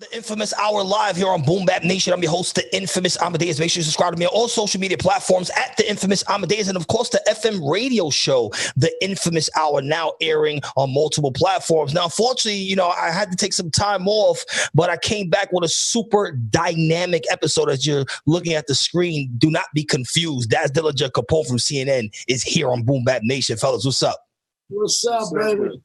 The Infamous Hour live here on Boom Bap Nation. I'm your host, the Infamous Amadeuz. Make sure you subscribe to me on all social media platforms at the Infamous Amadeuz, and of course the FM radio show, the Infamous Hour, now airing on multiple platforms. Now, unfortunately, I had to take some time off, but I came back with a super dynamic episode. As you're looking at the screen, do not be confused. Daz Dillinger, Capone from CNN, is here on Boom Bap Nation. Fellas, what's up? What's up, baby?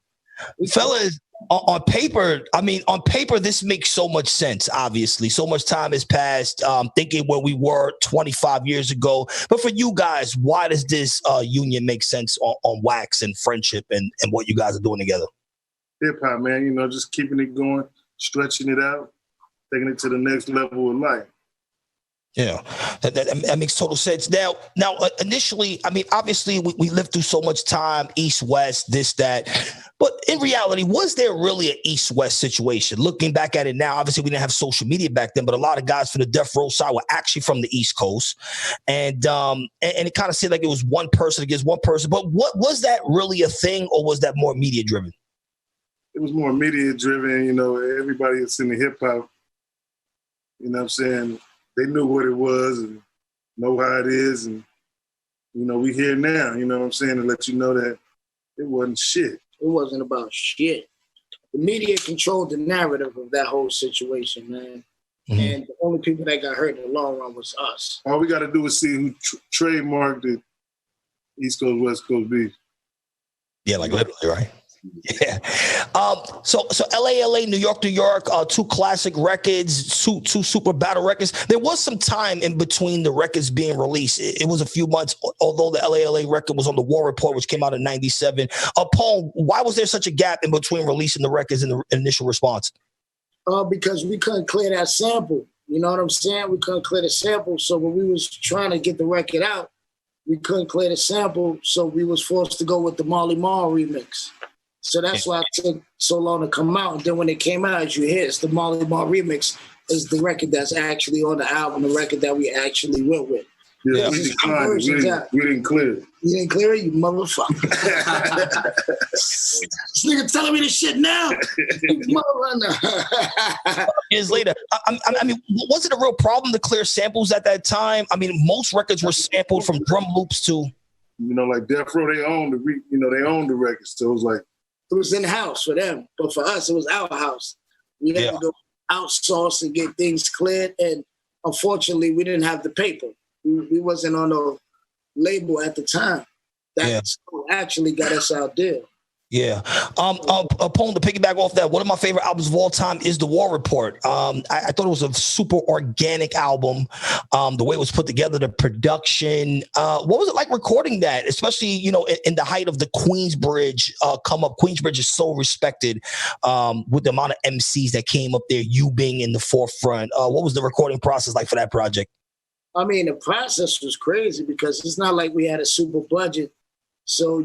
Fellas, on paper, this makes so much sense, obviously. So much time has passed, thinking where we were 25 years ago. But for you guys, why does this union make sense on wax and friendship and what you guys are doing together? Hip-hop, man, just keeping it going, stretching it out, taking it to the next level of life. Yeah, that makes total sense. Now, initially, obviously, we lived through so much time, East, West, this, that. But in reality, was there really an East-West situation? Looking back at it now, obviously, we didn't have social media back then, but a lot of guys for the Death Row side were actually from the East Coast. And it kind of seemed like it was one person against one person. But what was that really a thing, or was that more media-driven? It was more media-driven. Everybody that's in the hip-hop, you know what I'm saying, they knew what it was and know how it is. And, we here now, you know what I'm saying, to let you know that it wasn't shit. It wasn't about shit. The media controlled the narrative of that whole situation, man. Mm-hmm. And the only people that got hurt in the long run was us. All we got to do is see who trademarked it, East Coast, West Coast beef. Yeah, like literally, right? Yeah. So LA, New York, two classic records, two super battle records. There was some time in between the records being released. It was a few months, although the LA record was on the War Report, which came out in '97. Paul, why was there such a gap in between releasing the records and the initial response? Because we couldn't clear that sample. You know what I'm saying? We couldn't clear the sample. So when we was trying to get the record out, we couldn't clear the sample. So we was forced to go with the Marley Marl remix. So that's why it took so long to come out. And then when it came out, as you hear, it's the Marley Marl remix is the record that's actually on the album, the record that we actually went with. Yeah, we declined. We didn't clear it. You didn't clear it, you motherfucker. This nigga telling me this shit now. Years later, was it a real problem to clear samples at that time? Most records were sampled from drum loops to... like Death Row, they owned the records. So it was like... It was in-house for them, but for us, it was our house. We had to go outsource and get things cleared, and unfortunately, we didn't have the paper. We wasn't on a label at the time. That actually got us out there. Yeah. Upon to piggyback off that, one of my favorite albums of all time is The War Report. I thought it was a super organic album. The way it was put together, the production. What was it like recording that? Especially, in the height of the Queensbridge come up. Queensbridge is so respected with the amount of MCs that came up there, you being in the forefront. What was the recording process like for that project? The process was crazy because it's not like we had a super budget. So,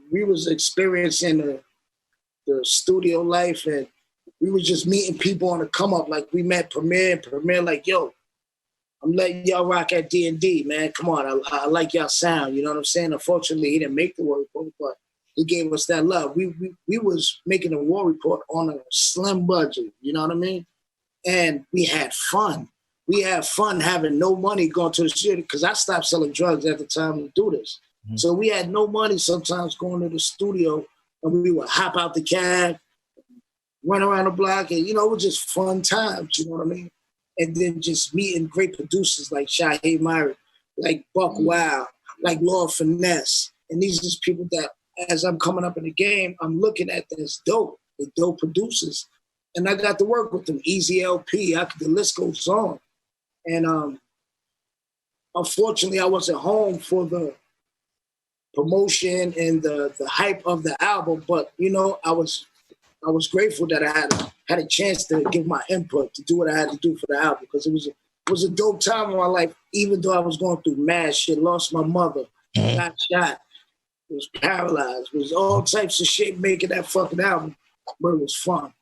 we was experiencing the studio life, and we was just meeting people on the come up. Like we met Premier like, yo, I'm letting y'all rock at D&D, man. Come on, I like y'all sound. You know what I'm saying? Unfortunately, he didn't make the War Report, but he gave us that love. We was making a War Report on a slim budget. You know what I mean? And we had fun. We had fun having no money going to the studio because I stopped selling drugs at the time to do this. So we had no money sometimes going to the studio, and we would hop out the cab, run around the block, and, it was just fun times, you know what I mean? And then just meeting great producers like Shaheed Myrick, like Buck Wild, like Lord Finesse. And these are just people that, as I'm coming up in the game, I'm looking at them as dope, the dope producers. And I got to work with them, Easy LP, the list goes on. And unfortunately, I wasn't home for the promotion and the hype of the album, but I was grateful that I had a chance to give my input to do what I had to do for the album because it was a dope time in my life, even though I was going through mad shit, lost my mother, got shot, was paralyzed, was all types of shit making that fucking album, but it was fun.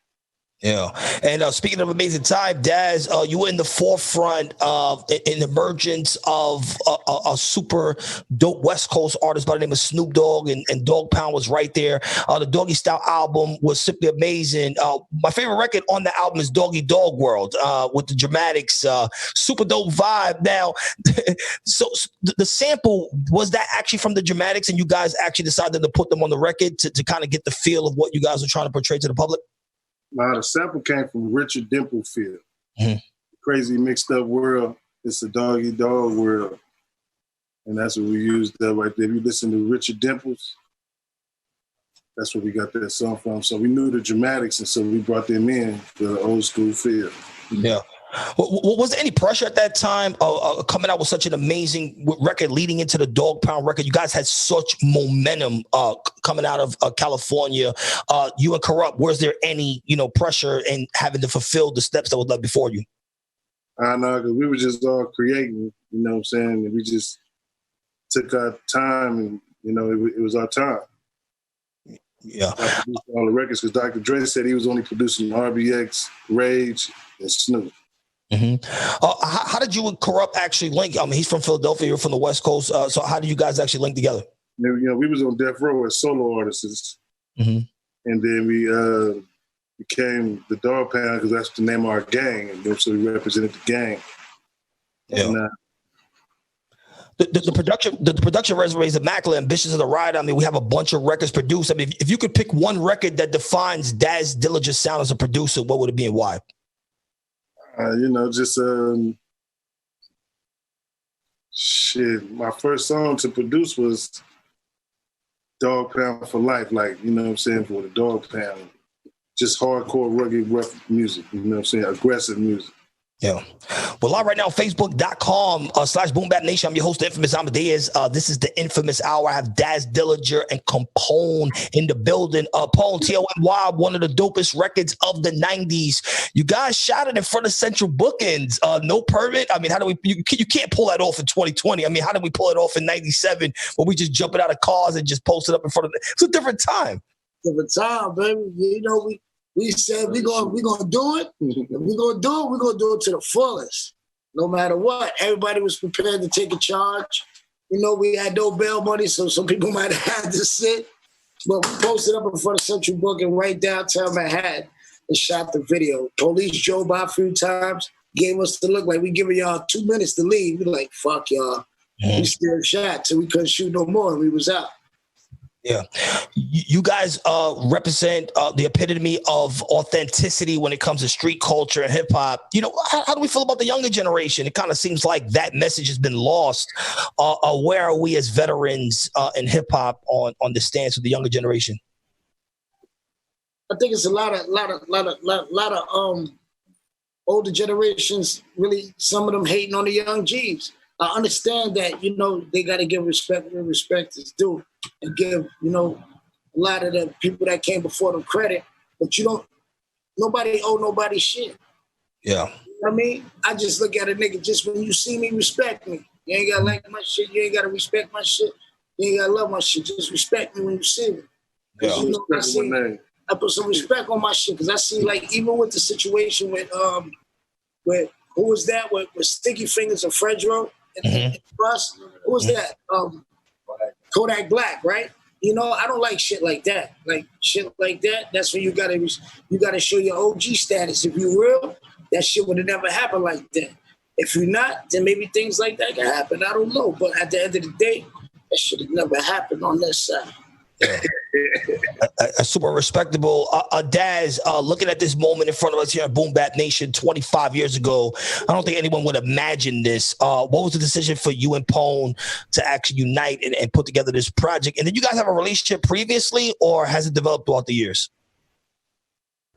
Yeah. And speaking of amazing time, Daz, you were in the forefront of in the emergence of a super dope West Coast artist by the name of Snoop Dogg, and Dogg Pound was right there. The Doggy Style album was simply amazing. My favorite record on the album is Doggy Dog World with the Dramatics, super dope vibe. Now, so the sample, was that actually from the Dramatics, and you guys actually decided to put them on the record to kind of get the feel of what you guys are trying to portray to the public? The sample came from Richard Dimplefield. Mm-hmm. Crazy mixed up world. It's a doggy dog world. And that's what we used there right there. If you listen to Richard Dimples, that's where we got that song from. So we knew the Dramatics, and so we brought them in to the old school feel. Yeah. Was there any pressure at that time coming out with such an amazing record leading into the Dogg Pound record? You guys had such momentum coming out of California. You and Corrupt, was there any pressure in having to fulfill the steps that was left before you? I know, because we were just all creating, you know what I'm saying? And we just took our time, and, it was our time. Yeah. I produced all the records because Dr. Dre said he was only producing RBX, Rage, and Snoop. Mm-hmm. How did you and Corrupt actually link? I mean, he's from Philadelphia, you're from the West Coast. So how do you guys actually link together? We was on Death Row as solo artists. Mm-hmm. And then we became the Dogg Pound because that's the name of our gang. And so we represented the gang. Yeah. And, the production resume is immaculate. Ambitions of the Ride. I mean, we have a bunch of records produced. I mean, if you could pick one record that defines Daz Dillinger's sound as a producer, what would it be and why? My first song to produce was Dogg Pound for Life, like, you know what I'm saying, for the Dogg Pound. Just hardcore, rugged, rough music, you know what I'm saying, aggressive music. Yeah. Well, live right now, Facebook.com/BoomBapNation. I'm your host, the Infamous Amadeuz. This is the Inphamus Hour. I have Daz Dillinger and Capone in the building. Capone, T-O-N-Y, one of the dopest records of the 90s. You guys shot it in front of Central Bookings. No permit. I mean, how do we, you can't pull that off in 2020. I mean, how did we pull it off in 97 when we just jumping out of cars and just posted up in front of it? It's a different time. Different time, baby. We said we're gonna do it. If we're gonna do it to the fullest. No matter what. Everybody was prepared to take a charge. We had no bail money, so some people might have had to sit. But we posted up in front of Central Booking right downtown Manhattan and shot the video. Police drove by a few times, gave us the look like we giving y'all 2 minutes to leave. We like, fuck y'all. Mm-hmm. We still shot, so we couldn't shoot no more, and we was out. Yeah. You guys represent the epitome of authenticity when it comes to street culture and hip hop. How do we feel about the younger generation? It kind of seems like that message has been lost. Where are we as veterans in hip hop on the stance with the younger generation? I think it's a lot of older generations, really, some of them hating on the young G's. I understand that, they got to give respect where respect is due and give, a lot of the people that came before them credit, but nobody owe nobody shit. Yeah. You know what I mean? I just look at a nigga, just when you see me, respect me. You ain't got to like my shit. You ain't got to respect my shit. You ain't got to love my shit. Just respect me when you see me. Yeah. I put some respect on my shit because I see, like, even with the situation with who was that? With Sticky Fingers and Fredro and Russ? Who was that? Kodak Black, right? I don't like shit like that. Like shit like that, that's when you gotta show your OG status. If you real, that shit would have never happened like that. If you're not, then maybe things like that can happen. I don't know. But at the end of the day, that should have never happened on this side. Yeah. A super respectable Daz, looking at this moment in front of us here at Boom Bap Nation 25 years ago, I don't think anyone would imagine this. What was the decision for you and Pone to actually unite and put together this project? And did you guys have a relationship previously, or has it developed throughout the years?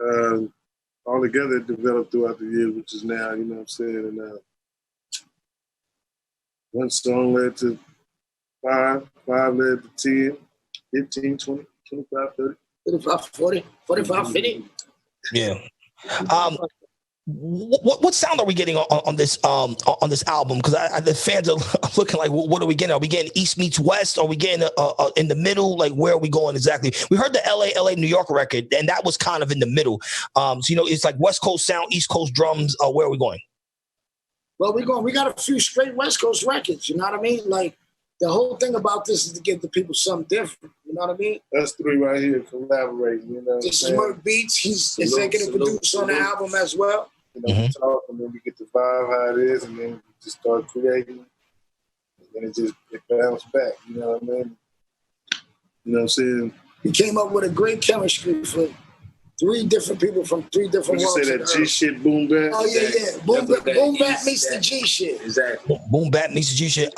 All together it developed throughout the years, which is now, you know what I'm saying? And one song led to 5 led to 10. 15, 20, 25, 30. 35, 40, 45, 50. Yeah. what sound are we getting on this album? Because the fans are looking like, what are we getting? Are we getting East meets West? Are we getting in the middle? Like, where are we going exactly? We heard the LA New York record, and that was kind of in the middle. So it's like West Coast sound, East Coast drums. Where are we going? Well, we got a few straight West Coast records. You know what I mean? Like, the whole thing about this is to give the people something different. You know what I mean? Us three right here collaborating. You know, this is Merc Beats. He's executive producer on the album as well. You know, we talk and then we get the vibe how it is, and then we just start creating, and then it bounced back. You know what I mean? You know what I'm saying? We came up with a great chemistry for 3 different people from 3 different worlds. You say that G shit, boom bap? Oh yeah. Boom bap meets the G shit. Exactly. Boom bap meets the G shit.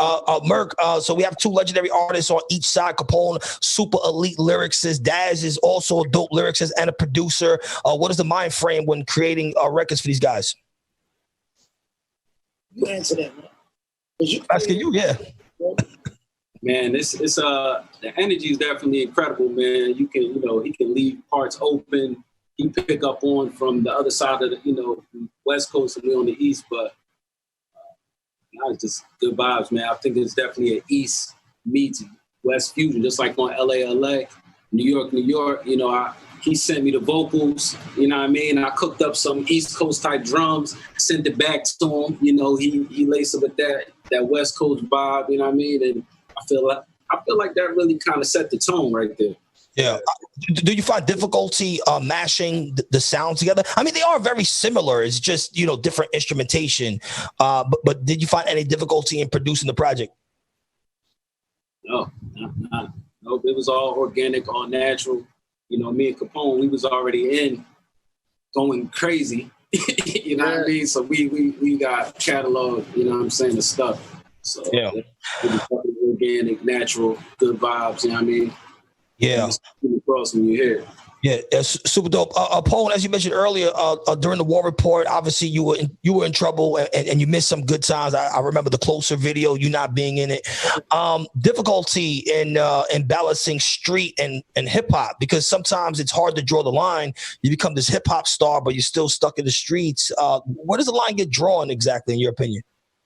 Merc, so we have 2 legendary artists on each side. Capone, super elite lyricist. Daz is also a dope lyricist and a producer. What is the mind frame when creating records for these guys? You answer that, man. Asking you, yeah. Man, it's the energy is definitely incredible, man. You can, he can leave parts open. He pick up on from the other side of the, West Coast and we on the East, but it's just good vibes, man. I think it's definitely an East meets West fusion, just like on LA, New York. He sent me the vocals, you know what I mean? I cooked up some East Coast type drums, sent it back to him. He laced it with that West Coast vibe, you know what I mean? And I feel like that really kind of set the tone right there. Yeah. Do you find difficulty mashing the sounds together? I mean, they are very similar. It's just, different instrumentation. But did you find any difficulty in producing the project? No, it was all organic, all natural. Me and Capone, we was already in going crazy. You know what I mean? So we got catalog, the stuff. So yeah. Organic, natural, good vibes, you know what I mean? Yeah. Across when you hear it. Yeah, it's super dope. Pone, as you mentioned earlier, during the War Report, obviously you were in trouble and you missed some good times. I remember the Closer video, you not being in it. Difficulty in balancing street and hip hop, because sometimes it's hard to draw the line. You become this hip hop star, but you're still stuck in the streets. Where does the line get drawn exactly, in your opinion?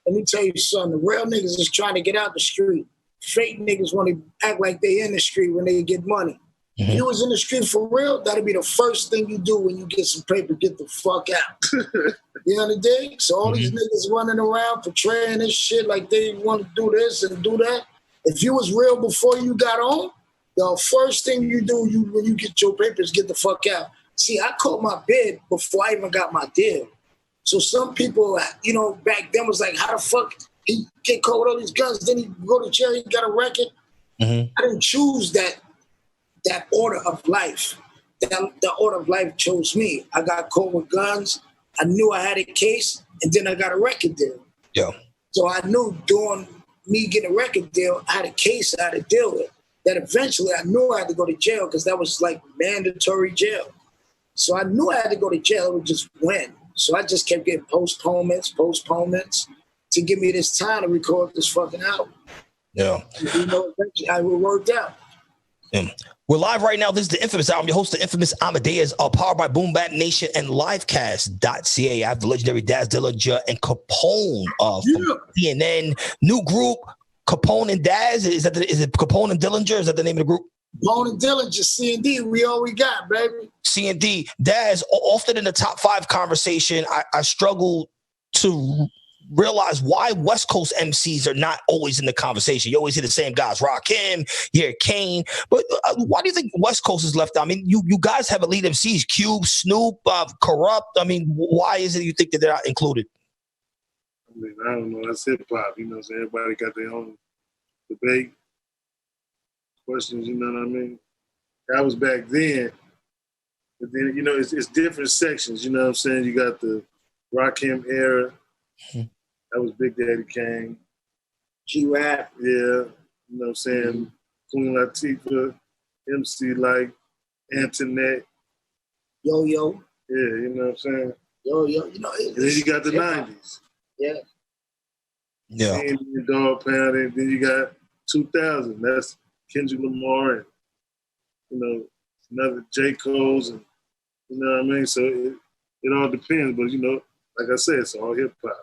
Let me tell you something. The real niggas is trying to get out the street. Fake niggas want to act like they in the street when they get money. Mm-hmm. If you was in the street for real, that'd be the first thing you do when you get some paper. Get the fuck out. You know what I mean? So all these niggas running around portraying this shit like they want to do this and do that. If you was real before you got on, the first thing you do when you get your papers, get the fuck out. See, I caught my bid before I even got my deal. So some people, back then was like, how the fuck he get caught with all these guns, then he go to jail, he got a record? Mm-hmm. I didn't choose that order of life. The order of life chose me. I got caught with guns. I knew I had a case, and then I got a record deal. Yeah. So I knew during me getting a record deal, I had a case I had to deal with. That eventually I knew I had to go to jail because that was like mandatory jail. So I knew I had to go to jail. It would just win. So I just kept getting postponements to give me this time to record this fucking album. Yeah. Eventually it worked out. Yeah. We're live right now. This is the Inphamus Hour. I'm your host, the Inphamus Amadeuz, powered by Boom Bap Nation and livecast.ca. I have the legendary Daz Dillinger and Capone from CNN. New group, Capone and Daz. Is it Capone and Dillinger? Is that the name of the group? Capone and Dillinger, C&D. We all we got, baby. C&D. Daz, often in the top 5 conversation, I struggle to realize why West Coast MCs are not always in the conversation. You always hear the same guys, Rakim, you hear Kane, but why do you think West Coast is left out? I mean, you guys have elite MCs, Cube, Snoop, Corrupt. I mean, why is it you think that they're not included? I mean, I don't know. That's hip hop. So everybody got their own debate, questions. You know what I mean? That was back then. But then, it's different sections. You know what I'm saying? You got the Rakim era. That was Big Daddy Kane. G-Rap. Yeah. You know what I'm saying? Queen Latifah, MC like Antoinette. Yo-Yo. Yeah, you know what I'm saying? Yo-Yo. And then you got the 90s. Yeah. Yeah. And Dog Pound. And then you got 2000. That's Kendrick Lamar and, another J. Cole's. And, you know what I mean? So it all depends. But, like I said, it's all hip hop.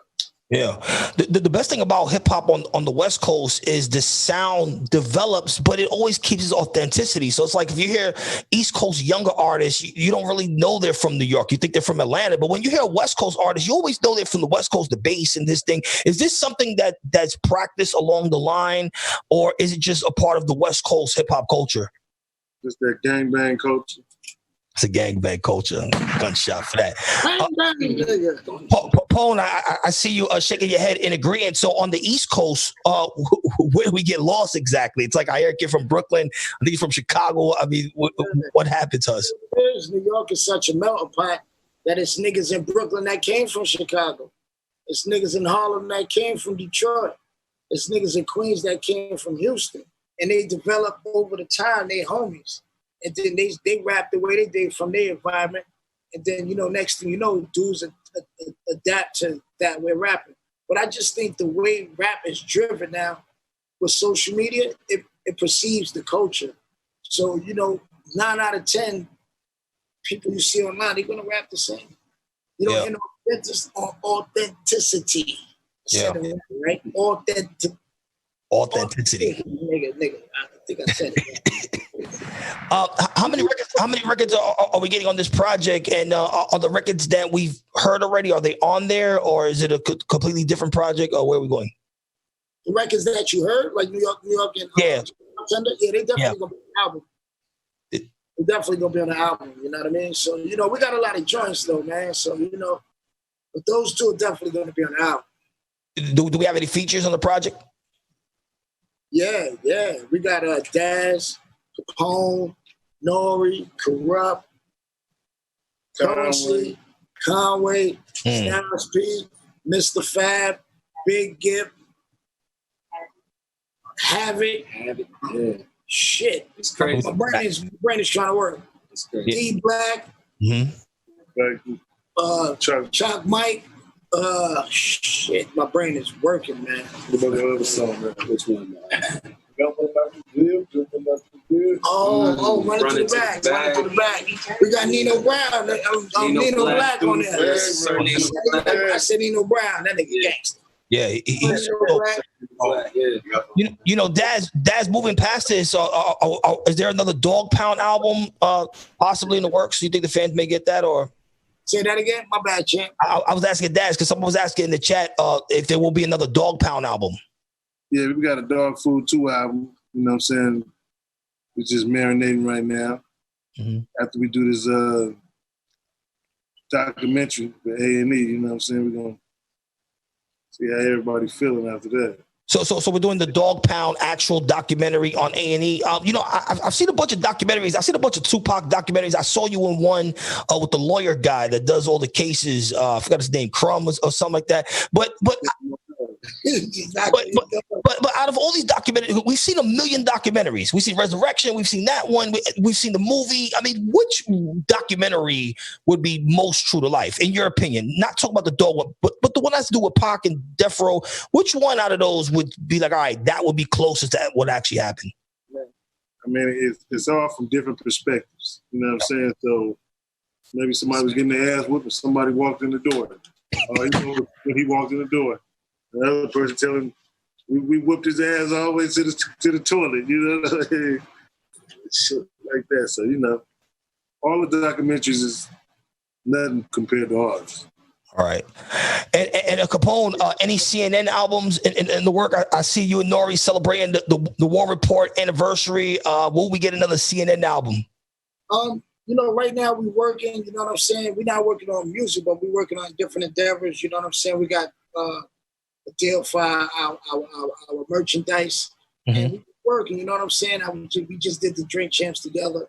Yeah. The best thing about hip hop on the West Coast is the sound develops, but it always keeps its authenticity. So it's like if you hear East Coast younger artists, you don't really know they're from New York. You think they're from Atlanta. But when you hear West Coast artists, you always know they're from the West Coast, the bass and this thing. Is this something that's practiced along the line, or is it just a part of the West Coast hip hop culture? Just that gangbang culture. It's a gangbang culture. Gunshot for that. Bang, Pone, I see you shaking your head in agreement. So on the East Coast, where do we get lost exactly? It's like I hear a kid from Brooklyn. I think he's from Chicago. I mean, what happened to us? New York is such a melting pot that it's niggas in Brooklyn that came from Chicago. It's niggas in Harlem that came from Detroit. It's niggas in Queens that came from Houston. And they developed over the time, they homies. And then they rap the way they did from their environment. And then, next thing you know, dudes adapt to that way rapping. But I just think the way rap is driven now with social media, it perceives the culture. So, 9 out of 10 people you see online, they're going to rap the same. You don't hear no authenticity. Yeah. Right? Authenticity. Nigga. I think I said it. How many records are we getting on this project? And are the records that we've heard already, are they on there, or is it a completely different project, or where are we going? The records that you heard, like New York, and yeah, they definitely gonna be on the album. They're definitely gonna be on the album. You know what I mean? So we got a lot of joints though, man. So but those two are definitely gonna be on the album. Do we have any features on the project? Yeah. We got Daz, Capone, Nori, Corrupt, Currency, Conway, Styles P, Mr. Fab, Big Gip, Havoc. Yeah. Shit. It's crazy. My brain is trying to work. It's crazy. D Black, Chuck Mike. Shit, my brain is working, man. What about the other song, man? Which one, man? Run to the back. We got Nino Brown. Nino Black on there. I said Nino Brown. That nigga gangster. Yeah, he's Daz moving past this. Is there another Dog Pound album possibly in the works? Do you think the fans may get that, or? Say that again? My bad, champ. I was asking Daz because someone was asking in the chat if there will be another Dog Pound album. Yeah, we got a Dog Food 2 album. You know what I'm saying? We're just marinating right now. Mm-hmm. After we do this documentary for A&E, you know what I'm saying? We're going to see how everybody's feeling after that. So we're doing the Dog Pound actual documentary on A&E. I've seen a bunch of documentaries. I've seen a bunch of Tupac documentaries. I saw you in one with the lawyer guy that does all the cases. I forgot his name, Crumb or something like that. But out of all these documentaries, we've seen a million documentaries. We've seen Resurrection. We've seen that one. We've seen the movie. I mean, which documentary would be most true to life, in your opinion? Not talking about the dog one, but the one that has to do with Pac and Death Row. Which one out of those would be like, all right, that would be closest to what actually happened? I mean, it's all from different perspectives. You know what I'm saying? So maybe somebody was getting their ass whooped and somebody walked in the door. When he walked in the door. Another person telling him, we whooped his ass all the way to the toilet, shit like that. So, all the documentaries is nothing compared to ours. All right. And Capone, any CNN albums in the work? I see you and Nori celebrating the War Report anniversary. Will we get another CNN album? Right now we're working, you know what I'm saying? We're not working on music, but we're working on different endeavors, you know what I'm saying? We got a deal for our merchandise. Mm-hmm. And we're working, you know what I'm saying? We just did the Drink Champs together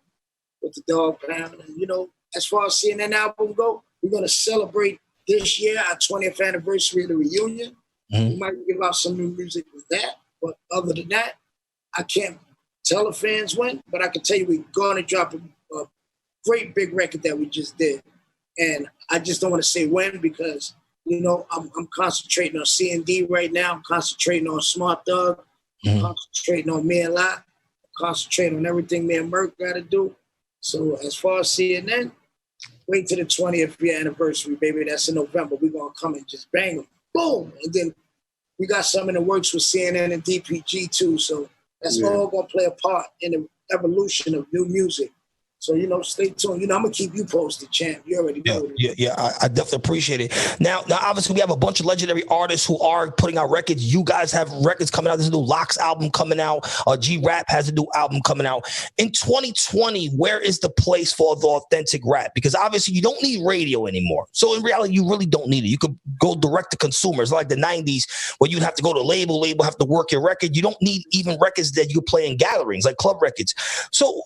with the Dog Pound. And, as far as seeing that album go, we're going to celebrate this year our 20th anniversary of the reunion. Mm-hmm. We might give out some new music with that. But other than that, I can't tell the fans when, but I can tell you we're going to drop a great big record that we just did. And I just don't want to say when because I'm concentrating on C&D right now. I'm concentrating on Smart Thug. I'm concentrating on Me and Lot. I'm concentrating on everything me and Merc got to do. So as far as CNN, wait till the 20th year anniversary, baby. That's in November. We're going to come and just bang them. Boom. And then we got some in the works with CNN and DPG too. So that's all going to play a part in the evolution of new music. So, stay tuned. I'm going to keep you posted, champ. You already know it. Yeah. I definitely appreciate it. Now, obviously, we have a bunch of legendary artists who are putting out records. You guys have records coming out. There's a new Locks album coming out. G-Rap has a new album coming out. In 2020, where is the place for the authentic rap? Because obviously, you don't need radio anymore. So in reality, you really don't need it. You could go direct to consumers like the 90s where you'd have to go to label, have to work your record. You don't need even records that you play in gatherings like club records. So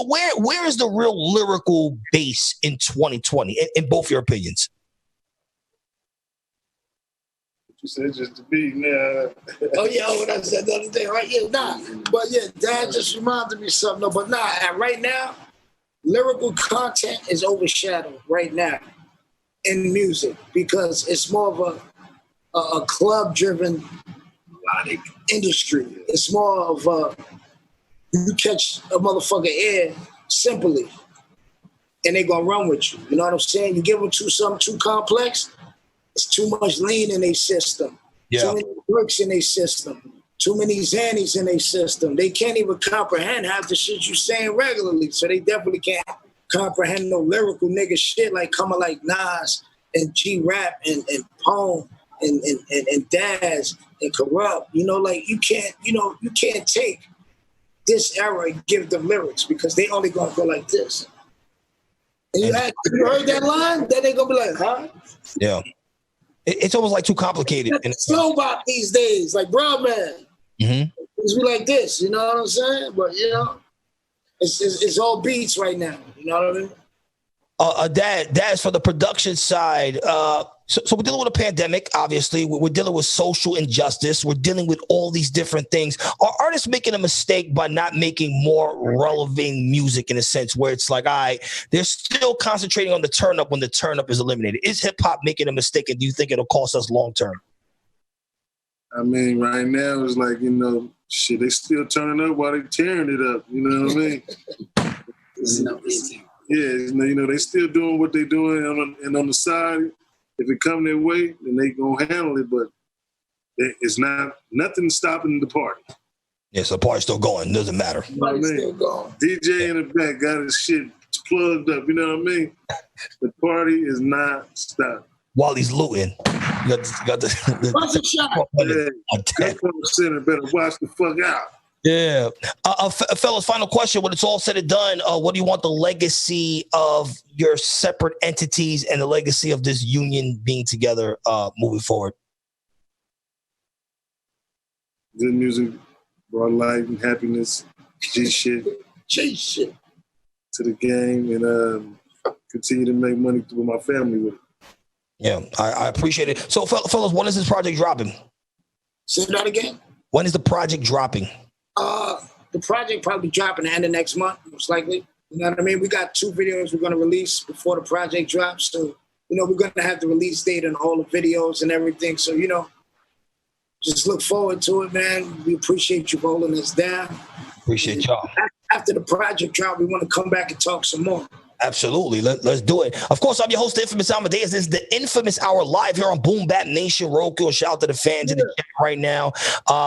where is the real lyrical base in 2020 in both your opinions? You said just to be now. What I said the other day, right? But Dad just reminded me something. No, but right now, lyrical content is overshadowed right now in music because it's more of a club-driven industry. It's more of you catch a motherfucker air simply, and they gonna run with you. You know what I'm saying? You give them something too complex, it's too much lean in their system. Yeah. Too many bricks in their system. Too many Xannies in their system. They can't even comprehend half the shit you saying regularly. So they definitely can't comprehend no lyrical nigga shit like coming like Nas and G-Rap and Pone and Daz and Corrupt. You can't take this era and give them lyrics because they only gonna go like this. And you heard that line? Then they gonna be like, huh? Yeah. It's almost like too complicated. It's slow bop these days, like bro, man. Mm-hmm. It's be like this, you know what I'm saying? But it's all beats right now. You know what I mean? Daz, for the production side, so we're dealing with a pandemic, obviously. We're dealing with social injustice. We're dealing with all these different things. Are artists making a mistake by not making more relevant music in a sense where it's like, all right, they're still concentrating on the turn up when the turn up is eliminated? Is hip hop making a mistake, and do you think it'll cost us long term? I mean, right now it's like, shit, they still turning up while they tearing it up. You know what I mean? They still doing what they doing, and on the side, if it come their way, then they gonna handle it. But it's nothing stopping the party. Yes, the party's still going. Doesn't matter. You know what I mean? Still going. DJ in the back got his shit plugged up. You know what I mean? The party is not stopping. While he's looting, you got the What's the shot? Center better watch the fuck out. Yeah. Fellas, final question. When it's all said and done, what do you want the legacy of your separate entities and the legacy of this union being together moving forward? Good music, brought life and happiness, G shit to the game, and continue to make money with my family with it. Yeah, I appreciate it. So, fellas, when is this project dropping? Say that again? When is the project dropping? The project probably dropping the end of next month, most likely. You know what I mean? We got 2 videos we're going to release before the project drops. So, we're going to have the release date on all the videos and everything. So, just look forward to it, man. We appreciate you holding us down. Appreciate y'all. After the project drop, we want to come back and talk some more. Absolutely. Let's do it. Of course, I'm your host, the Infamous Amadeuz. This is the Inphamus Hour live here on Boom Bap Nation Roku. Shout out to the fans in the chat right now.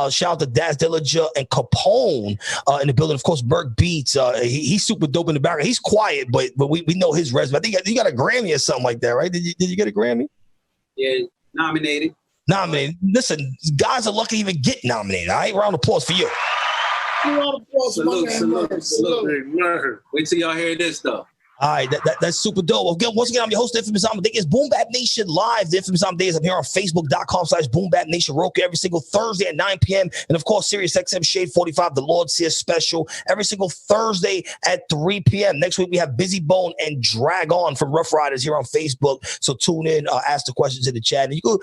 Shout out to Daz Dillinger and Capone in the building. Of course, Burke Beats. He's super dope in the background. He's quiet, but we know his resume. I think you got a Grammy or something like that, right? Did you get a Grammy? Yeah, nominated. Listen, guys are lucky to even get nominated. All right, round of applause for you. Salute. Wait till y'all hear this stuff. All right, that's super dope. Once again, I'm your host, the Infamous Amadeuz. Boom Bap Nation Live, the Infamous Amadeuz. I'm here on Facebook.com/Boom Bap Nation Roku every single Thursday at 9 p.m. And of course, SiriusXm Shade 45, the Lord See Us special, every single Thursday at 3 p.m. Next week, we have Busy Bone and Drag On from Rough Riders here on Facebook. So tune in, ask the questions in the chat. And you can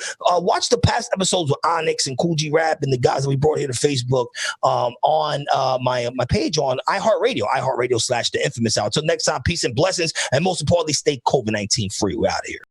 watch the past episodes with Onyx and Cool G Rap and the guys that we brought here to Facebook on my page on iHeartRadio /The Infamous Hour. Until next time, peace and blessings. And most importantly, stay COVID-19 free. We're out of here.